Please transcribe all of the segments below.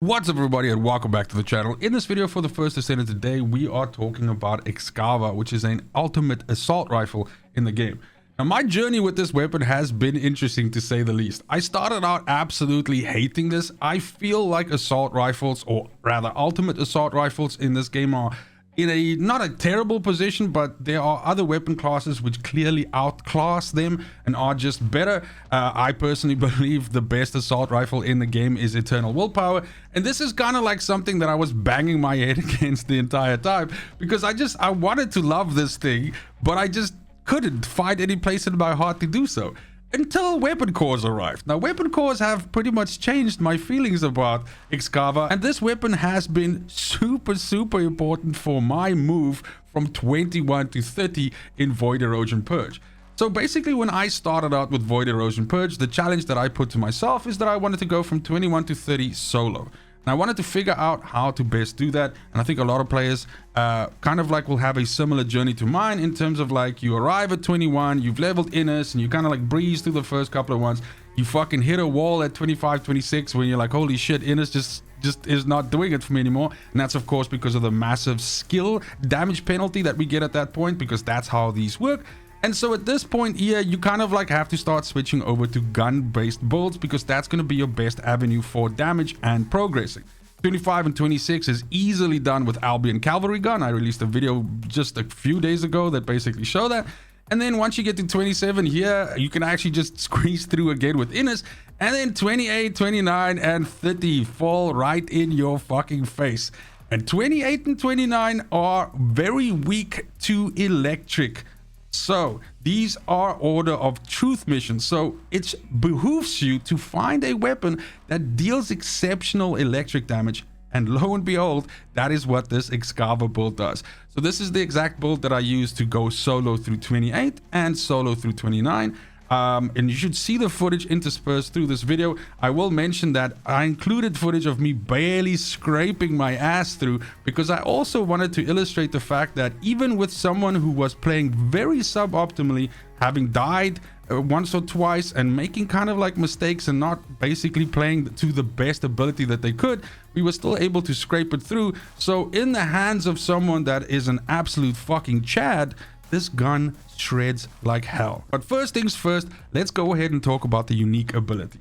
What's up everybody and welcome back to the channel. In this video for the first Descendant today, we are talking about Excava, which is an ultimate assault rifle in the game. Now my journey with this weapon has been interesting to say the least. I started out absolutely hating this. I feel like assault rifles, or rather ultimate assault rifles in this game, are in a not a terrible position, but there are other weapon classes which clearly outclass them and are just better. I personally believe the best assault rifle in the game is Eternal Willpower, and this is kind of like something that I was banging my head against the entire time, because I wanted to love this thing, but I just couldn't find any place in my heart to do so until weapon cores arrived. Now weapon cores have pretty much changed my feelings about Excava, and this weapon has been super important for my move from 21 to 30 in Void Erosion Purge. So basically, when I started out with Void Erosion Purge, the challenge that I put to myself is that I wanted to go from 21 to 30 solo. And I wanted to figure out how to best do that, and I think a lot of players kind of like will have a similar journey to mine, in terms of like you arrive at 21, you've leveled Innis, and you kind of like breeze through the first couple of ones. You fucking hit a wall at 25, 26 when you're like, holy shit, Innis just is not doing it for me anymore. And that's of course because of the massive skill damage penalty that we get at that point, because that's how these work. And so at this point here, you kind of like have to start switching over to gun-based builds, because that's going to be your best avenue for damage and progressing. 25 and 26 is easily done with Albion Cavalry Gun. I released a video just a few days ago that basically show that. And then once you get to 27 here, you can actually just squeeze through again with Innis. And then 28, 29, and 30 fall right in your fucking face. And 28 and 29 are very weak to electric. So these are order of truth missions, so it behooves you to find a weapon that deals exceptional electric damage, and lo and behold, that is what this Excava build does. So this is the exact build that I use to go solo through 28 and solo through 29. And you should see the footage interspersed through this video. I will mention that I included footage of me barely scraping my ass through, because I also wanted to illustrate the fact that even with someone who was playing very suboptimally, having died once or twice and making kind of like mistakes and not basically playing to the best ability that they could, we were still able to scrape it through. So in the hands of someone that is an absolute fucking Chad, this gun shreds like hell. But first things first, let's go ahead and talk about the unique ability.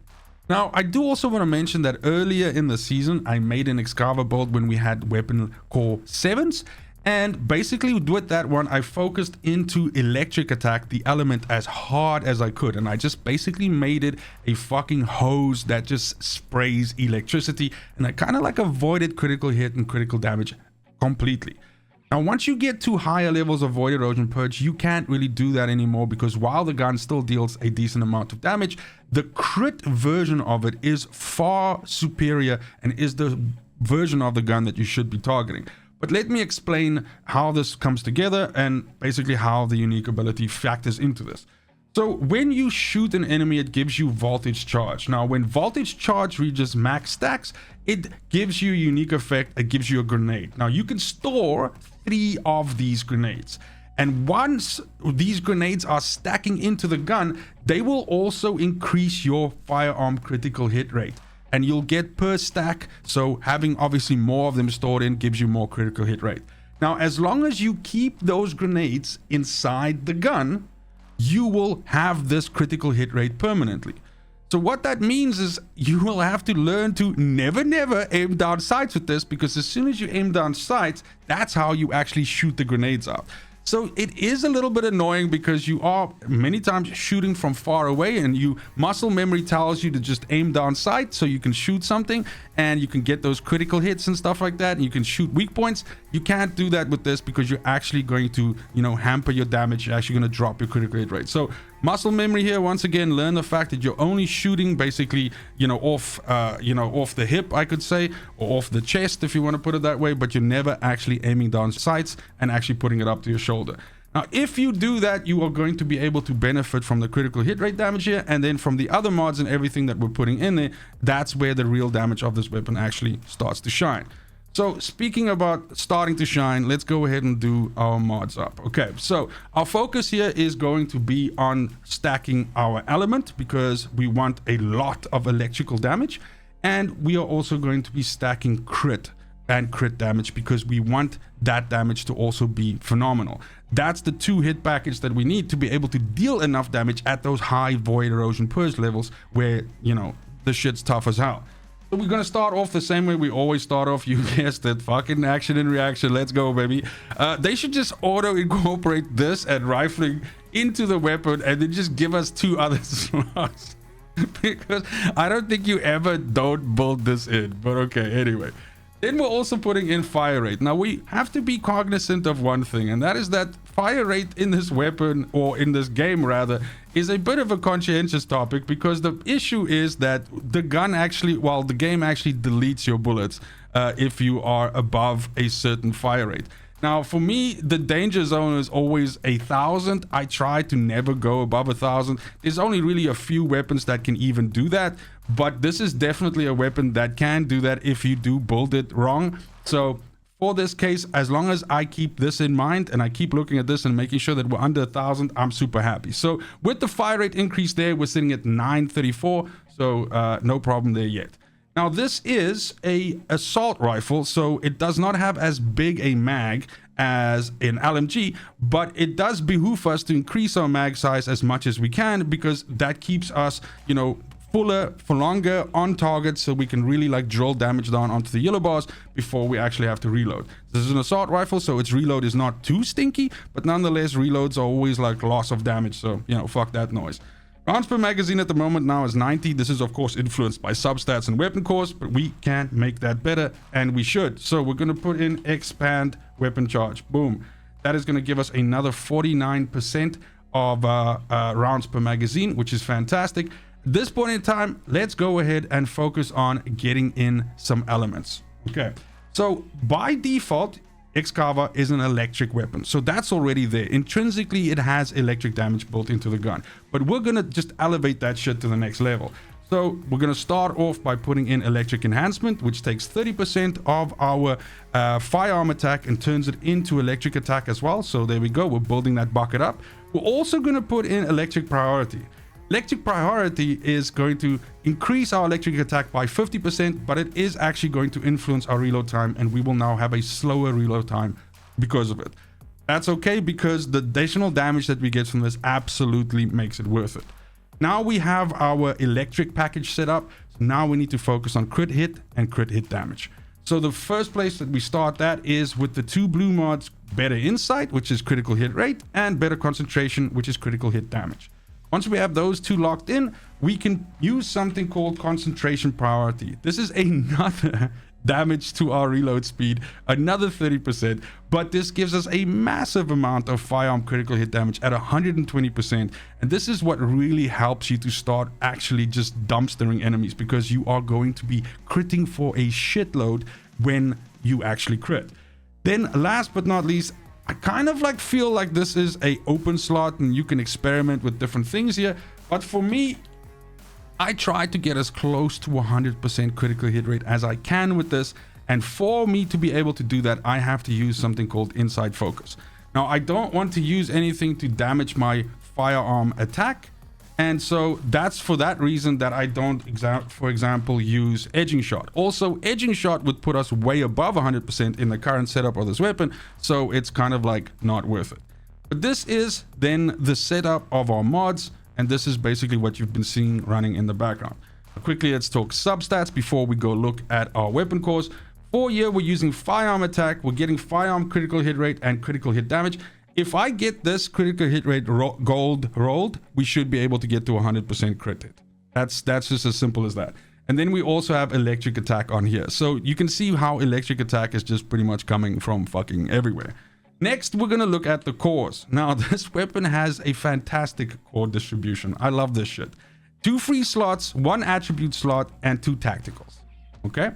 Now, I do also want to mention that earlier in the season, I made an Excava build when we had weapon core 7s. And basically with that one, I focused into electric attack, the element, as hard as I could. And I just basically made it a fucking hose that just sprays electricity. And I kind of like avoided critical hit and critical damage completely. Now, once you get to higher levels of Void Erosion Purge, you can't really do that anymore, because while the gun still deals a decent amount of damage, the crit version of it is far superior and is the version of the gun that you should be targeting. But let me explain how this comes together and basically how the unique ability factors into this. So when you shoot an enemy, it gives you voltage charge. Now, when voltage charge reaches max stacks, it gives you a unique effect. It gives you a grenade. Now, you can store 3 of these grenades. And once these grenades are stacking into the gun, they will also increase your firearm critical hit rate. And you'll get per stack. So having obviously more of them stored in gives you more critical hit rate. Now, as long as you keep those grenades inside the gun, you will have this critical hit rate permanently. So what that means is you will have to learn to never aim down sights with this, because as soon as you aim down sights, that's how you actually shoot the grenades out. So it is a little bit annoying, because you are many times shooting from far away, and muscle memory tells you to just aim down sight so you can shoot something and you can get those critical hits and stuff like that, and you can shoot weak points. You can't do that with this, because you're actually going to, hamper your damage. You're actually going to drop your critical hit rate. So muscle memory here, once again, learn the fact that you're only shooting basically, off the hip, I could say, or off the chest, if you want to put it that way, but you're never actually aiming down sights and actually putting it up to your shoulder. Now, if you do that, you are going to be able to benefit from the critical hit rate damage here, and then from the other mods and everything that we're putting in there. That's where the real damage of this weapon actually starts to shine. So speaking about starting to shine, let's go ahead and do our mods up. Okay, so our focus here is going to be on stacking our element, because we want a lot of electrical damage. And we are also going to be stacking crit and crit damage because we want that damage to also be phenomenal. That's the 2 hit package that we need to be able to deal enough damage at those high void erosion purge levels where, you know, the shit's tough as hell. So we're going to start off the same way we always start off. You guessed it, fucking action and reaction. Let's go, baby. They should just auto incorporate this and rifling into the weapon and then just give us 2 other slots. Because I don't think you ever don't build this in. But okay, anyway. Then we're also putting in fire rate. Now we have to be cognizant of one thing, and that is that fire rate in this weapon, or in this game rather, is a bit of a conscientious topic, because the issue is that the gun actually, well, the game actually deletes your bullets if you are above a certain fire rate. Now, for me, the danger zone is always 1,000. I try to never go above 1,000. There's only really a few weapons that can even do that, but this is definitely a weapon that can do that if you do build it wrong. So for this case, as long as I keep this in mind and I keep looking at this and making sure that we're under 1,000, I'm super happy. So with the fire rate increase there, we're sitting at 934, so no problem there yet. Now this is a assault rifle, so it does not have as big a mag as an LMG, but it does behoove us to increase our mag size as much as we can, because that keeps us, you know, fuller for longer on target, so we can really like drill damage down onto the yellow bars before we actually have to reload. This is an assault rifle, so its reload is not too stinky, but nonetheless reloads are always like loss of damage, so you know, fuck that noise. Rounds per magazine at the moment now is 90. This is of course influenced by substats and weapon cores, but we can make that better, and we should. So we're going to put in expand weapon charge. Boom. That is going to give us another 49% of rounds per magazine, which is fantastic. At this point in time, let's go ahead and focus on getting in some elements. Okay, so by default, Excava is an electric weapon, so that's already there. Intrinsically, it has electric damage built into the gun, but we're gonna just elevate that shit to the next level. So we're gonna start off by putting in electric enhancement, which takes 30% of our firearm attack and turns it into electric attack as well. So there we go, we're building that bucket up. We're also gonna put in electric priority. Electric priority is going to increase our electric attack by 50%, but it is actually going to influence our reload time, and we will now have a slower reload time because of it. That's okay, because the additional damage that we get from this absolutely makes it worth it. Now we have our electric package set up. So now we need to focus on crit hit and crit hit damage. So the first place that we start that is with the 2 blue mods, better insight, which is critical hit rate, and better concentration, which is critical hit damage. Once we have those 2 locked in, we can use something called concentration priority. This is another damage to our reload speed, another 30%, but this gives us a massive amount of firearm critical hit damage at 120%. And this is what really helps you to start actually just dumpstering enemies, because you are going to be critting for a shitload when you actually crit. Then last but not least, I kind of like feel like this is a open slot and you can experiment with different things here, but for me, I try to get as close to 100% critical hit rate as I can with this, and for me to be able to do that, I have to use something called inside focus. Now I don't want to use anything to damage my firearm attack, and so that's for that reason that I don't, for example, use edging shot. Also, edging shot would put us way above 100% in the current setup of this weapon, so it's kind of like not worth it. But this is then the setup of our mods, and this is basically what you've been seeing running in the background. Quickly, let's talk substats before we go look at our weapon cores. For here, we're using firearm attack, we're getting firearm critical hit rate and critical hit damage. If I get this critical hit rate gold rolled, we should be able to get to 100% crit hit. That's just as simple as that. And then we also have electric attack on here. So you can see how electric attack is just pretty much coming from fucking everywhere. Next, we're going to look at the cores. Now, this weapon has a fantastic core distribution. I love this shit. 2 free slots, 1 attribute slot, and 2 tacticals. Okay?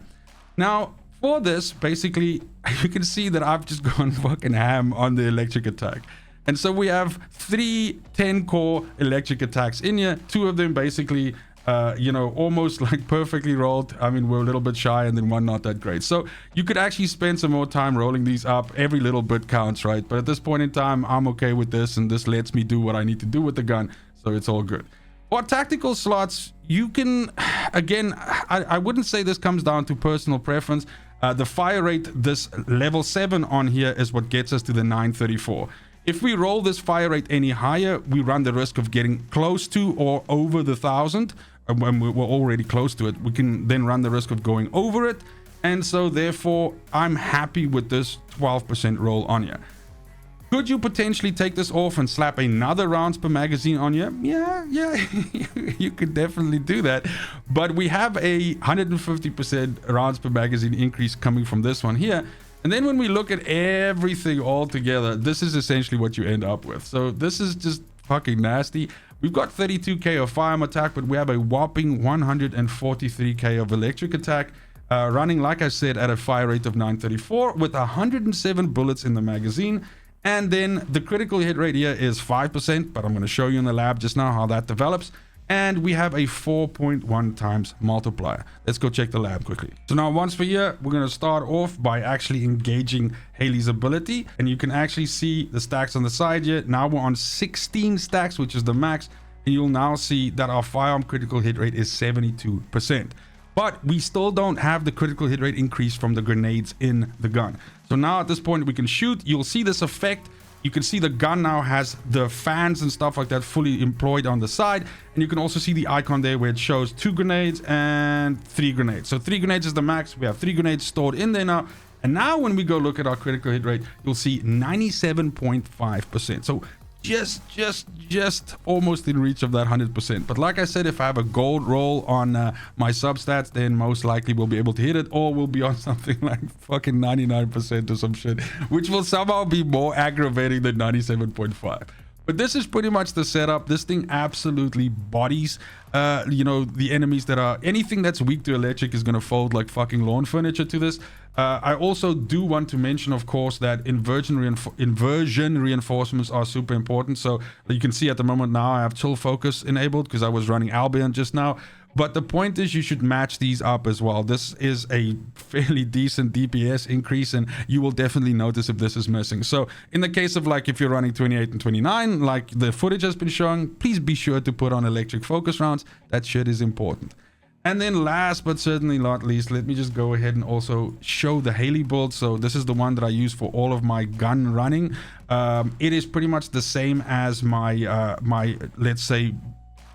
Now, for this, basically, you can see that I've just gone fucking ham on the electric attack. And so we have 3 10-core electric attacks in here. 2 of them basically, you know, almost like perfectly rolled. I mean, we're a little bit shy, and then 1 not that great. So you could actually spend some more time rolling these up. Every little bit counts, right? But at this point in time, I'm okay with this, and this lets me do what I need to do with the gun. So it's all good. For tactical slots, you can, again, I wouldn't say this comes down to personal preference. The fire rate, this level 7 on here is what gets us to the 934. If we roll this fire rate any higher, we run the risk of getting close to or over the 1000. When we're already close to it, we can then run the risk of going over it. And so therefore, I'm happy with this 12% roll on here. Could you potentially take this off and slap another rounds per magazine on you? Yeah, you could definitely do that. But we have a 150% rounds per magazine increase coming from this one here. And then when we look at everything all together, this is essentially what you end up with. So this is just fucking nasty. We've got 32k of firearm attack, but we have a whopping 143k of electric attack. Running, like I said, at a fire rate of 934 with 107 bullets in the magazine. And then the critical hit rate here is 5%, but I'm going to show you in the lab just now how that develops. And we have a 4.1 times multiplier. Let's go check the lab quickly. So now once we're here, we're going to start off by actually engaging Hailey's ability. And you can actually see the stacks on the side here. Now we're on 16 stacks, which is the max. And you'll now see that our firearm critical hit rate is 72%. But we still don't have the critical hit rate increase from the grenades in the gun. So now at this point we can shoot. You'll see this effect. You can see the gun now has the fans and stuff like that fully employed on the side. And you can also see the icon there where it shows 2 grenades and 3 grenades. So 3 grenades is the max. We have 3 grenades stored in there now. And now when we go look at our critical hit rate, you'll see 97.5%. So just almost in reach of that 100%. But like I said, if I have a gold roll on my substats, then most likely we'll be able to hit it, or we'll be on something like fucking 99% or some shit, which will somehow be more aggravating than 97.5. But this is pretty much the setup. This thing absolutely bodies you know, the enemies that are anything that's weak to electric is going to fold like fucking lawn furniture to this. I also do want to mention, of course, that inversion reinforcements are super important. So you can see at the moment now I have chill focus enabled because I was running Albion just now. But the point is you should match these up as well. This is a fairly decent DPS increase, and you will definitely notice if this is missing. So in the case of like if you're running 28 and 29, like the footage has been showing, please be sure to put on electric focus rounds. That shit is important. And then last but certainly not least, let me just go ahead and also show the Hailey build. So this is the one that I use for all of my gun running. It is pretty much the same as my let's say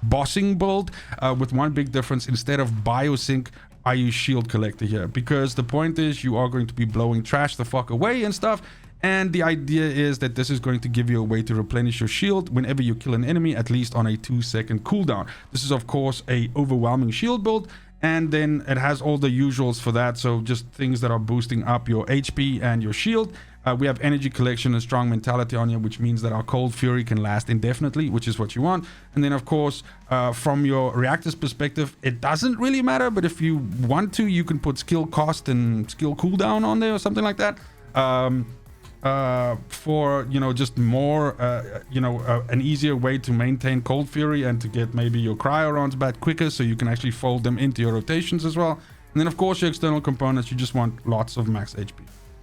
bossing build, with one big difference. Instead of biosync, I use shield collector here, because the point is you are going to be blowing trash the fuck away and stuff. And the idea is that this is going to give you a way to replenish your shield whenever you kill an enemy, at least on a 2-second cooldown. This is of course a overwhelming shield build, and then it has all the usuals for that. So just things that are boosting up your HP and your shield. We have energy collection and strong mentality on here, which means that our cold fury can last indefinitely, which is what you want. And then of course, from your reactor's perspective, it doesn't really matter, but if you want to, you can put skill cost and skill cooldown on there or something like that. For, you know, just more, you know, an easier way to maintain cold fury and to get maybe your cryo rounds back quicker, so you can actually fold them into your rotations as well. And then of course your external components, you just want lots of max HP.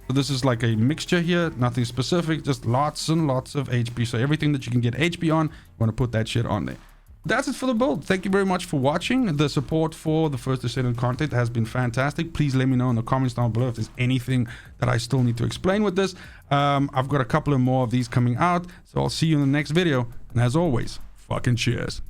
So this is like a mixture here, nothing specific, just lots and lots of HP. So everything that you can get HP on, you want to put that shit on there. That's it for the build. Thank you very much for watching. The support for the first Descendant content has been fantastic. Please let me know in the comments down below if there's anything that I still need to explain with this. I've got a couple of more of these coming out, so I'll see you in the next video. And as always, fucking cheers.